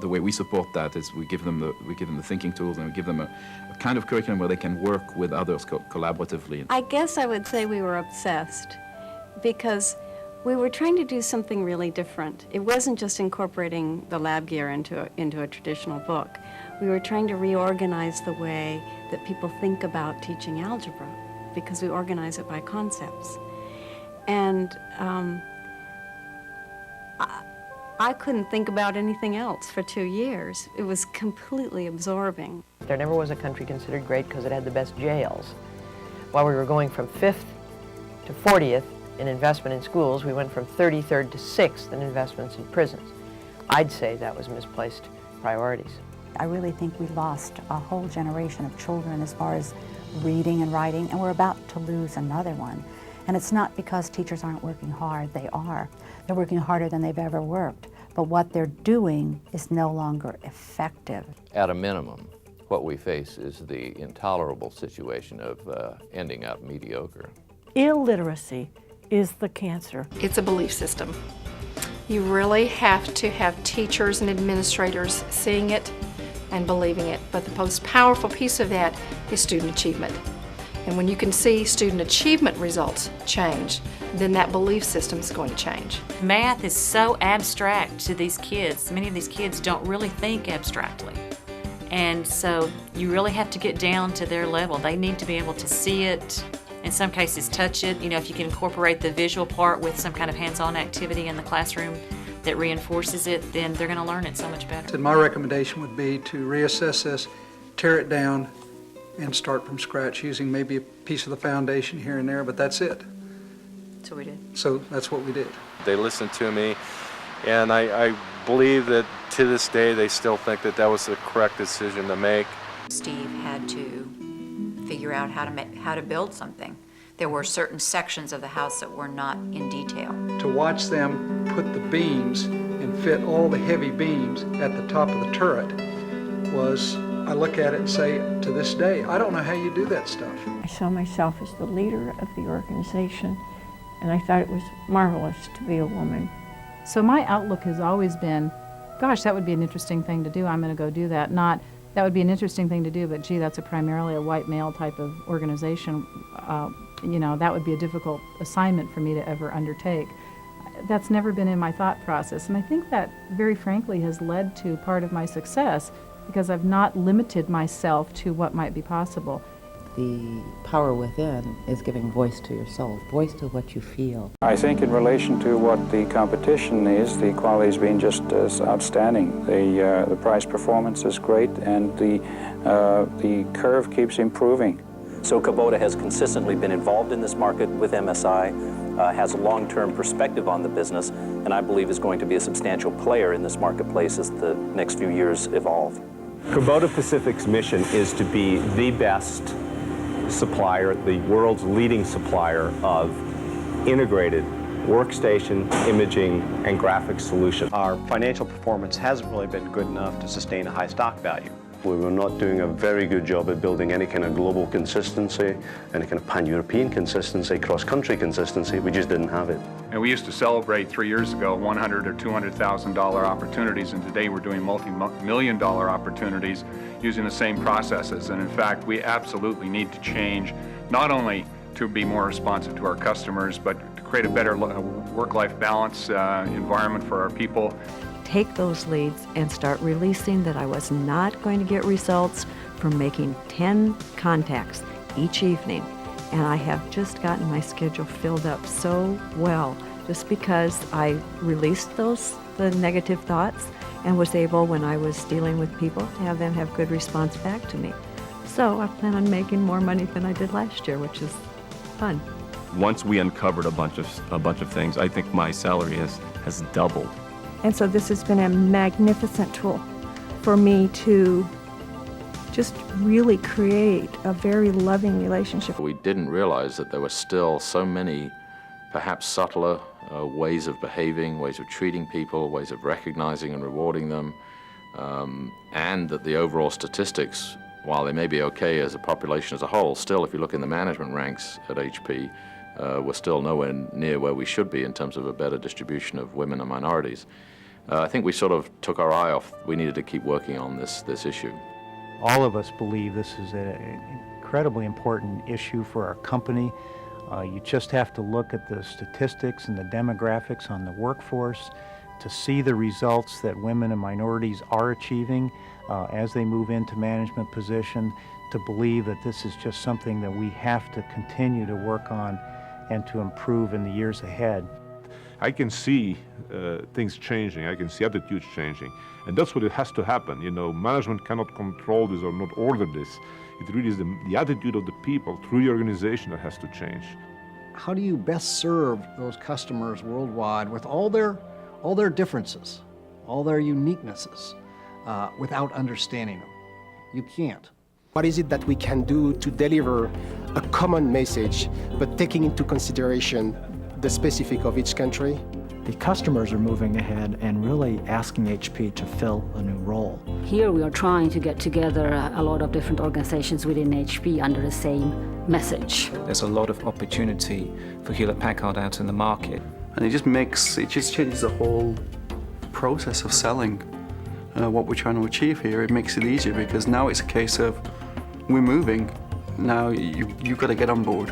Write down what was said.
The way we support that is we give them the thinking tools, and we give them a kind of curriculum where they can work with others collaboratively. I guess I would say we were obsessed because we were trying to do something really different. It wasn't just incorporating the lab gear into a traditional book. We were trying to reorganize the way that people think about teaching algebra, because we organize it by concepts. And I couldn't think about anything else for 2 years. It was completely absorbing. There never was a country considered great because it had the best jails. While we were going from 5th to 40th in investment in schools, we went from 33rd to 6th in investments in prisons. I'd say that was misplaced priorities. I really think we lost a whole generation of children as far as reading and writing, and we're about to lose another one. And it's not because teachers aren't working hard, they are. They're working harder than they've ever worked, but what they're doing is no longer effective. At a minimum, what we face is the intolerable situation of ending up mediocre. Illiteracy is the cancer. It's a belief system. You really have to have teachers and administrators seeing it and believing it. But the most powerful piece of that is student achievement. And when you can see student achievement results change, then that belief system is going to change. Math is so abstract to these kids. Many of these kids don't really think abstractly. And so you really have to get down to their level. They need to be able to see it, in some cases touch it. You know, if you can incorporate the visual part with some kind of hands-on activity in the classroom that reinforces it, then they're going to learn it so much better. And my recommendation would be to reassess this, tear it down, and start from scratch using maybe a piece of the foundation here and there, but that's it. So we did. So that's what we did. They listened to me, and I believe that to this day they still think that that was the correct decision to make. Steve had to figure out how to build something. There were certain sections of the house that were not in detail. To watch them put the beams and fit all the heavy beams at the top of the turret was, I look at it and say, to this day, I don't know how you do that stuff. I saw myself as the leader of the organization, and I thought it was marvelous to be a woman. So my outlook has always been, gosh, that would be an interesting thing to do. I'm going to go do that. Not, that would be an interesting thing to do, but gee, that's primarily a white male type of organization. You know, that would be a difficult assignment for me to ever undertake. That's never been in my thought process. And I think that, very frankly, has led to part of my success, because I've not limited myself to what might be possible. The power within is giving voice to your soul, voice to what you feel. I think in relation to what the competition is, the quality's been just as outstanding. The price performance is great, and the curve keeps improving. So Kubota has consistently been involved in this market with MSI, has a long-term perspective on the business, and I believe is going to be a substantial player in this marketplace as the next few years evolve. Kubota Pacific's mission is to be the best supplier, the world's leading supplier of integrated workstation, imaging, and graphics solutions. Our financial performance hasn't really been good enough to sustain a high stock value. We were not doing a very good job at building any kind of global consistency, any kind of pan-European consistency, cross-country consistency. We just didn't have it. And we used to celebrate 3 years ago $100,000 or $200,000 opportunities, and today we're doing multi-million-dollar opportunities using the same processes. And in fact, we absolutely need to change, not only to be more responsive to our customers, but to create a better work-life balance environment for our people. Take those leads and start releasing that I was not going to get results from making 10 contacts each evening. And I have just gotten my schedule filled up so well just because I released the negative thoughts and was able, when I was dealing with people, to have them have good response back to me. So I plan on making more money than I did last year, which is fun. Once we uncovered a bunch of things, I think my salary has doubled. And so this has been a magnificent tool for me to just really create a very loving relationship. We didn't realize that there were still so many, perhaps subtler ways of behaving, ways of treating people, ways of recognizing and rewarding them, and that the overall statistics, while they may be okay as a population as a whole, still, if you look in the management ranks at HP, we're still nowhere near where we should be in terms of a better distribution of women and minorities. I think we sort of took our eye off. We needed to keep working on this issue. All of us believe this is an incredibly important issue for our company. You just have to look at the statistics and the demographics on the workforce to see the results that women and minorities are achieving as they move into management position, to believe that this is just something that we have to continue to work on and to improve in the years ahead. I can see things changing, I can see attitudes changing, and that's what it has to happen. You know, management cannot control this or not order this. It really is the attitude of the people through the organization that has to change. How do you best serve those customers worldwide with all their differences, all their uniquenesses, without understanding them? You can't. What is it that we can do to deliver a common message, but taking into consideration the specific of each country? The customers are moving ahead and really asking HP to fill a new role. Here we are trying to get together a lot of different organizations within HP under the same message. There's a lot of opportunity for Hewlett-Packard out in the market. And it just changes the whole process of selling what we're trying to achieve here. It makes it easier because now it's a case of we're moving. Now you've got to get on board.